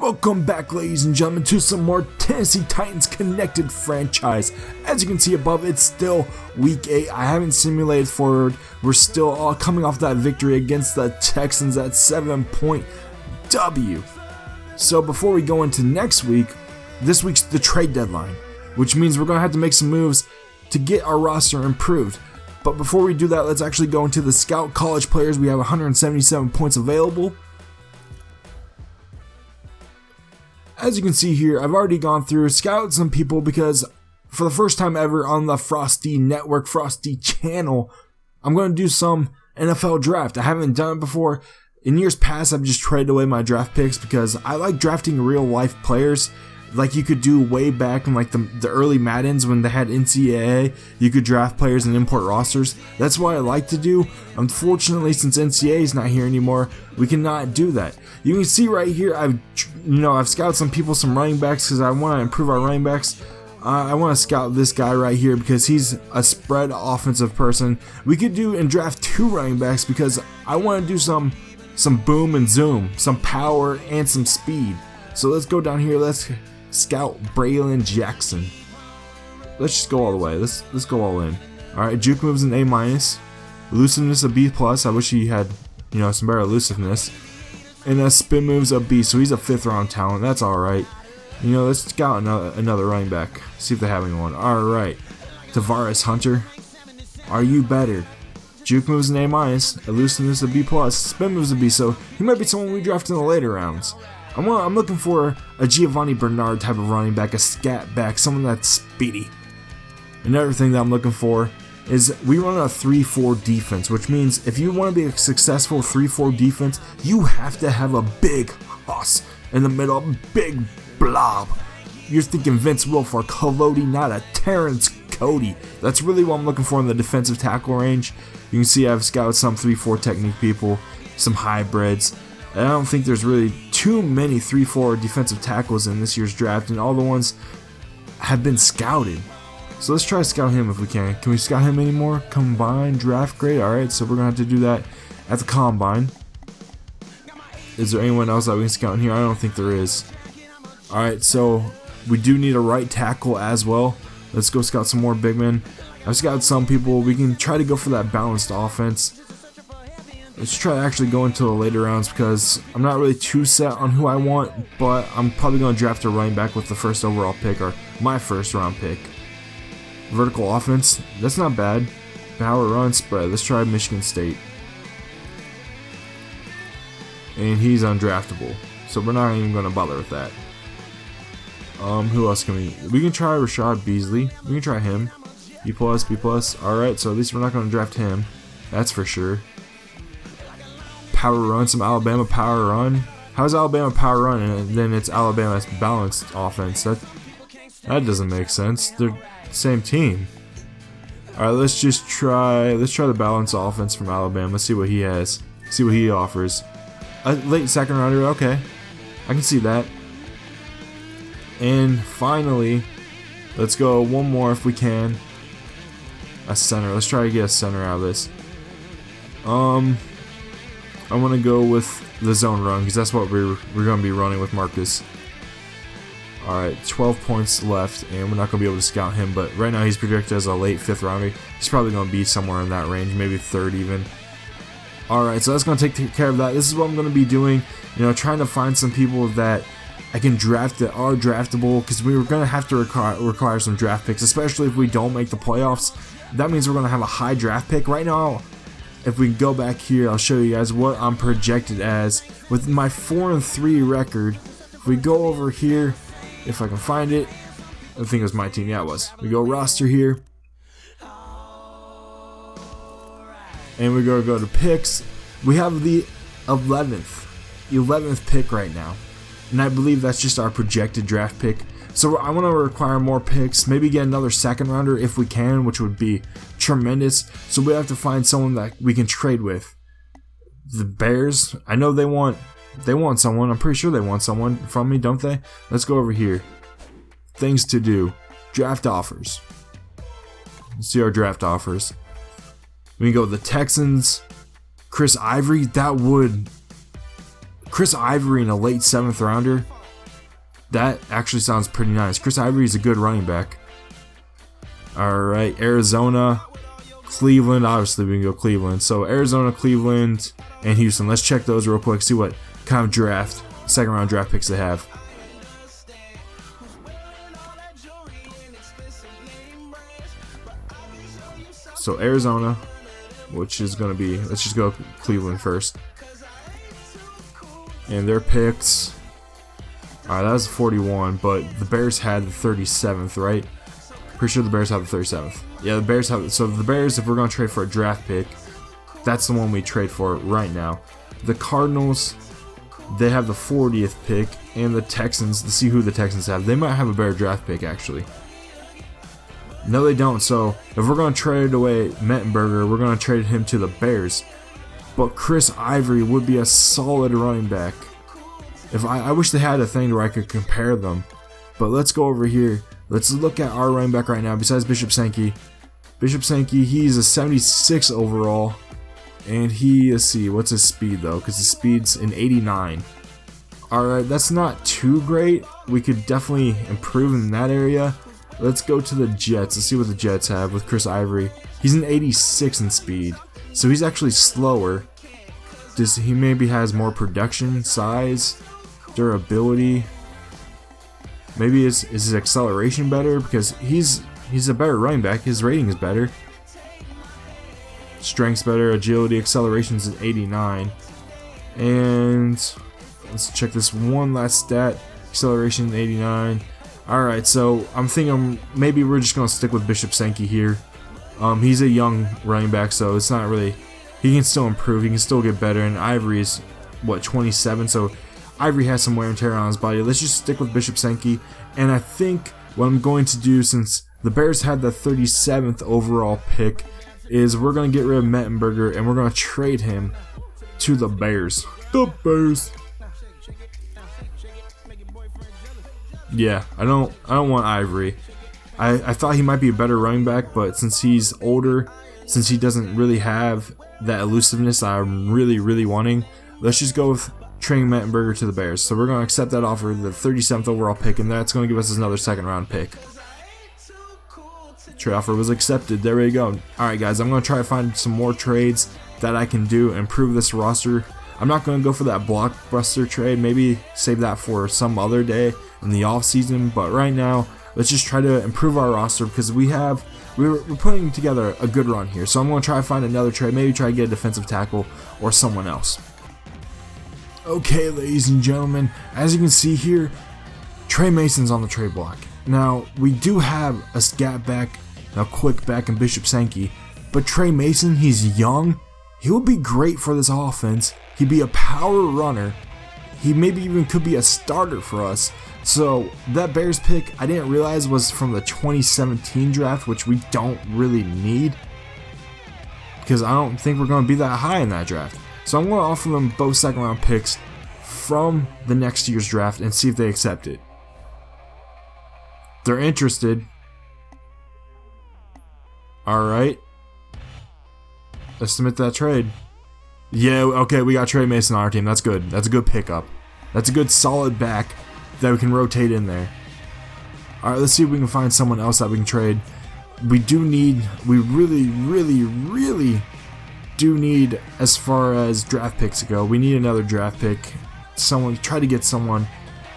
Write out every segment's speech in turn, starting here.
Welcome back, ladies and gentlemen, to some more Tennessee Titans connected franchise. As you can see above, it's still week 8. I haven't simulated forward. We're still all coming off that victory against the Texans, that 7-point W. So before we go into next week, this week's the trade deadline, which means we're going to have to make some moves to get our roster improved. But before we do that, let's actually go into the Scout College players. We have 177 points available. As you can see here, I've already gone through, scouted some people because for the first time ever on the TheFrostTee network, TheFrostTee channel, I'm going to do some NFL draft. I haven't done it before. In years past, I've just traded away my draft picks because I like drafting real life players. Like you could do way back in like the early Maddens when they had NCAA, you could draft players and import rosters. That's what I like to do. Unfortunately, since NCAA is not here anymore, we cannot do that. You can see right here, I've scouted some people, some running backs, because I want to improve our running backs. I want to scout this guy right here because he's a spread offensive person. We could do and draft 2 running backs because I want to do some boom and zoom, some power and some speed. So let's go down here. Let's scout Braylon Jackson. Let's just go all the way. Let's go all in. All right, juke moves an A-, elusiveness a B+. I wish he had some better elusiveness. And a spin moves a B, so he's a 5th round talent. That's all right. Let's scout another running back. See if they have anyone. All right, Tavares Hunter. Are you better? Juke moves an A-, elusiveness a B+, spin moves a B. So he might be someone we draft in the later rounds. I'm looking for a Giovanni Bernard type of running back, a scat back, someone that's speedy. Another thing that I'm looking for is we run a 3-4 defense, which means if you want to be a successful 3-4 defense, you have to have a big hoss in the middle, a big blob. You're thinking Vince Wilfork, Haloti, not a Terrence Cody. That's really what I'm looking for in the defensive tackle range. You can see I've scouted some 3-4 technique people, some hybrids. And I don't think there's really too many 3-4 defensive tackles in this year's draft, and all the ones have been scouted. So let's try to scout him if we can. Can we scout him anymore? Combine, draft grade. Alright, so we're going to have to do that at the combine. Is there anyone else that we can scout in here? I don't think there is. Alright, so we do need a right tackle as well. Let's go scout some more big men. I've scouted some people. We can try to go for that balanced offense. Let's try to actually go into the later rounds because I'm not really too set on who I want, but I'm probably going to draft a running back with the 1st overall pick, or my 1st round pick. Vertical offense, that's not bad. Power run spread, let's try Michigan State. And he's undraftable, so we're not even going to bother with that. Who else can we can try Rashad Beasley. We can try him. B+, B+. Alright, so at least we're not going to draft him. That's for sure. Power run, some Alabama power run. How's Alabama power run and then it's Alabama's balanced offense? That doesn't make sense. They're the same team. Alright, let's try the balanced offense from Alabama. Let's see what he has. See what he offers. A late 2nd rounder, okay. I can see that. And finally, let's go one more if we can. A center. Let's try to get a center out of this. I want to go with the zone run because that's what we're going to be running with Marcus. Alright, 12 points left, and we're not going to be able to scout him, but right now he's projected as a late 5th rounder. He's probably going to be somewhere in that range, maybe 3rd even. Alright, so that's going to take care of that. This is what I'm going to be doing, trying to find some people that I can draft that are draftable, because we were going to have to require some draft picks, especially if we don't make the playoffs. That means we're going to have a high draft pick. Right now, if we go back here, I'll show you guys what I'm projected as with my 4-3 record. If we go over here, if I can find it, I think it was my team. Yeah, it was. We go roster here, and we go to picks. We have the 11th pick right now, and I believe that's just our projected draft pick. So I want to require more picks, maybe get another 2nd rounder if we can, which would be tremendous. So we have to find someone that we can trade with. The Bears, I know they want someone. I'm pretty sure they want someone from me, don't they? Let's go over here. Things to do. Draft offers. Let's see our draft offers. We can go with the Texans. Chris Ivory in a late 7th rounder. That actually sounds pretty nice. Chris Ivory is a good running back. Alright, Arizona, Cleveland. Obviously, we can go Cleveland. So, Arizona, Cleveland, and Houston. Let's check those real quick, see what kind of second round draft picks they have. So, Arizona, which is going to be, let's just go Cleveland first. And their picks, alright, that was 41, but the Bears had the 37th, right? Pretty sure the Bears have the 37th. Yeah, the Bears have, so the Bears, if we're going to trade for a draft pick, that's the one we trade for right now. The Cardinals, they have the 40th pick, and the Texans, let's see who the Texans have. They might have a better draft pick, actually. No, they don't. So, if we're going to trade away Mettenberger, we're going to trade him to the Bears. But Chris Ivory would be a solid running back. If I wish they had a thing where I could compare them. But let's go over here. Let's look at our running back right now, besides Bishop Sankey. Bishop Sankey, he's a 76 overall. And let's see, what's his speed though? Because his speed's an 89. Alright, that's not too great. We could definitely improve in that area. Let's go to the Jets. Let's see what the Jets have with Chris Ivory. He's an 86 in speed, so he's actually slower. He maybe has more production, size, durability. Maybe is his acceleration better, because he's a better running back. His rating is better. Strength's better, agility, acceleration's at 89. And let's check this one last stat. Acceleration 89. Alright, so I'm thinking maybe we're just going to stick with Bishop Sankey here. He's a young running back, so it's not really... He can still improve, he can still get better, and Ivory is, what, 27? So Ivory has some wear and tear on his body. Let's just stick with Bishop Sankey, and I think what I'm going to do, since the Bears had the 37th overall pick, is we're going to get rid of Mettenberger, and we're going to trade him to the Bears. The Bears! Yeah, I don't want Ivory. I thought he might be a better running back, but since he's older, since he doesn't really have that elusiveness I'm really wanting, let's just go with trading Mettenberger to the Bears. So we're going to accept that offer, the 37th overall pick, and that's going to give us another second round pick. Trade offer was accepted. There we go. Alright guys, I'm going to try to find some more trades that I can do, improve this roster. I'm not going to go for that blockbuster trade, maybe save that for some other day in the off season, but right now let's just try to improve our roster, because we're putting together a good run here. So I'm going to try to find another trade, maybe try to get a defensive tackle or someone else. Okay, ladies and gentlemen, as you can see here, Trey Mason's on the trade block. Now, we do have a scat back, a quick back in Bishop Sankey, but Trey Mason, he's young. He would be great for this offense. He'd be a power runner. He maybe even could be a starter for us. So that Bears pick, I didn't realize was from the 2017 draft, which we don't really need, because I don't think we're going to be that high in that draft. So I'm going to offer them both second round picks from the next year's draft and see if they accept it. They're interested. Alright. Let's submit that trade. Yeah, okay, we got Trey Mason on our team. That's good. That's a good pickup. That's a good solid back that we can rotate in there. Alright, let's see if we can find someone else that we can trade. We really do need, as far as draft picks go, we need another draft pick. Try to get someone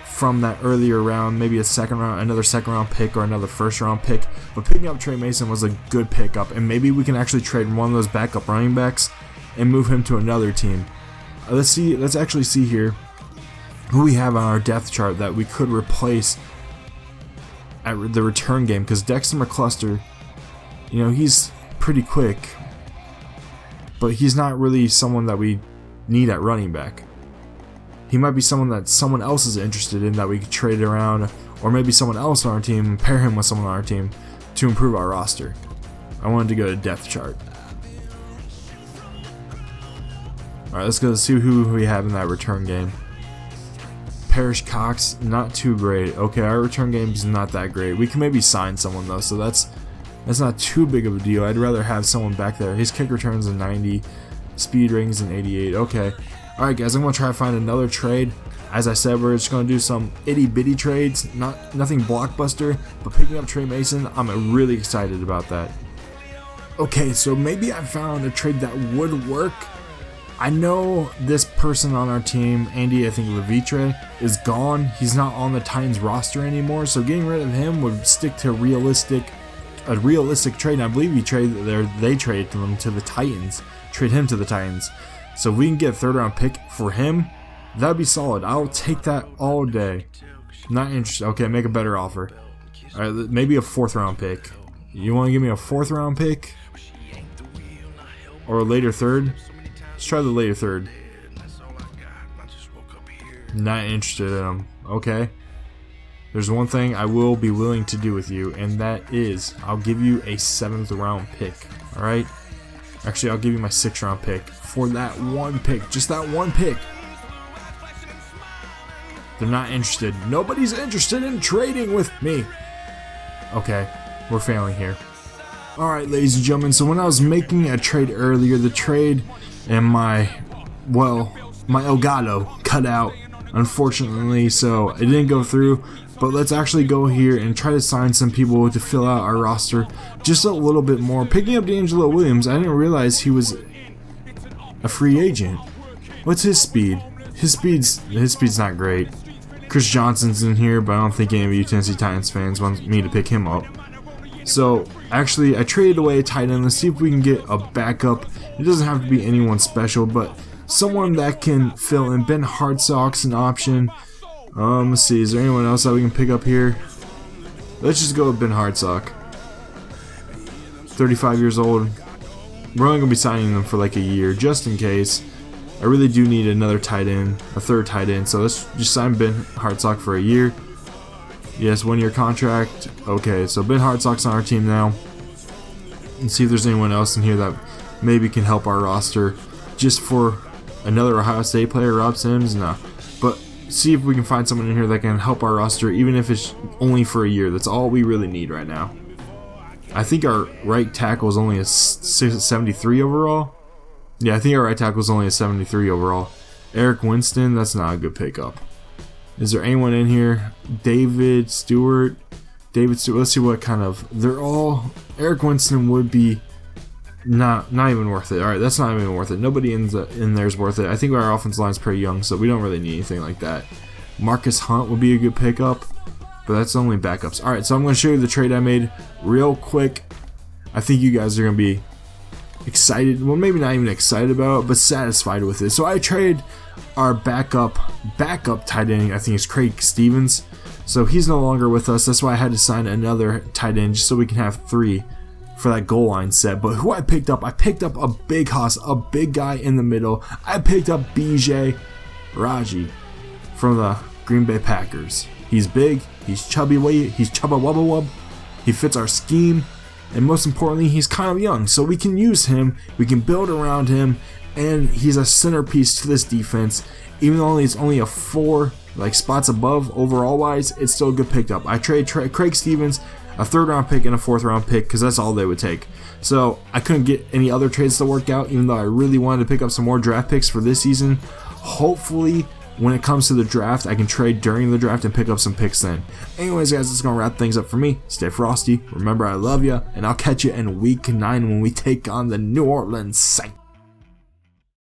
from that earlier round, maybe another second round pick or another first round pick. But picking up Trey Mason was a good pickup, and maybe we can actually trade one of those backup running backs and move him to another team. Let's actually see here who we have on our depth chart that we could replace at the return game, because Dexter McCluster, you know, he's pretty quick, but he's not really someone that we need at running back. He might be someone that someone else is interested in that we could trade around, or maybe someone else on our team, pair him with someone on our team to improve our roster. I wanted to go to depth chart. Alright, let's go see who we have in that return game. Parrish Cox, not too great. Okay, our return game is not that great. We can maybe sign someone though, so that's not too big of a deal. I'd rather have someone back there. His kick returns a 90, speed rating's an 88. Okay. Alright guys, I'm going to try to find another trade. As I said, we're just going to do some itty bitty trades, nothing blockbuster, but picking up Trey Mason, I'm really excited about that. Okay, so maybe I found a trade that would work. I know this person on our team, Andy, I think Levitre, is gone. He's not on the Titans roster anymore, so getting rid of him would stick to a realistic trade. And I believe they traded him to the Titans. Trade him to the Titans. So if we can get a 3rd round pick for him, that'd be solid. I'll take that all day. Not interested. Okay, make a better offer. Alright, maybe a 4th round pick. You want to give me a 4th round pick? Or a later 3rd? Let's try the later 3rd. Not interested in him. Okay. There's one thing I will be willing to do with you, and that is I'll give you a 7th round pick. Alright? Actually, I'll give you my 6th round pick for that one pick. Just that one pick. They're not interested. Nobody's interested in trading with me. Okay. We're failing here. Alright, ladies and gentlemen. So when I was making a trade earlier, the trade and my Elgato cut out, unfortunately, so it didn't go through. But let's actually go here and try to sign some people to fill out our roster just a little bit more. Picking up D'Angelo Williams, I didn't realize he was a free agent. What's his speed? His speed's not great. Chris Johnson's in here, but I don't think any of you Tennessee Titans fans want me to pick him up. So actually, I traded away a tight end. Let's see if we can get a backup. It doesn't have to be anyone special, but someone that can fill in. Ben Hartsock's an option. Let's see, is there anyone else that we can pick up here? Let's just go with Ben Hartsock. 35 years old. We're only going to be signing them for like a year, just in case. I really do need another tight end, a 3rd tight end, so let's just sign Ben Hartsock for a year. Yes, 1-year contract. Okay, so Ben Hartsock's on our team now. And see if there's anyone else in here that maybe can help our roster. Just for another Ohio State player, Rob Sims? No. But see if we can find someone in here that can help our roster, even if it's only for a year. That's all we really need right now. I think our right tackle is only a 73 overall. Yeah, I think our right tackle is only a 73 overall. Eric Winston, that's not a good pickup. Is there anyone in here? David Stewart. Let's see what kind of. They're all. Eric Winston would be not even worth it. Alright, that's not even worth it. Nobody in there is worth it. I think our offensive line is pretty young, so we don't really need anything like that. Marcus Hunt would be a good pickup, but that's only backups. Alright, so I'm going to show you the trade I made real quick. I think you guys are going to be excited. Well, maybe not even excited about it, but satisfied with it. So I traded our backup tight end, I think it's Craig Stevens. So he's no longer with us. That's why I had to sign another tight end just so we can have 3 for that goal line set. But who I picked up a big hoss, a big guy in the middle. I picked up BJ Raji from the Green Bay Packers. He's big, he's chubby, he's chubba wubba wub. He fits our scheme, and most importantly, he's kind of young, so we can use him, we can build around him, and he's a centerpiece to this defense. Even though it's only a 4 spots above overall wise, it's still a good pickup. I trade Craig Stevens, a 3rd round pick and a 4th round pick, because that's all they would take. So I couldn't get any other trades to work out, even though I really wanted to pick up some more draft picks for this season. Hopefully, when it comes to the draft, I can trade during the draft and pick up some picks then. Anyways, guys, that's going to wrap things up for me. Stay frosty. Remember, I love you, and I'll catch you in week 9 when we take on the New Orleans Saints.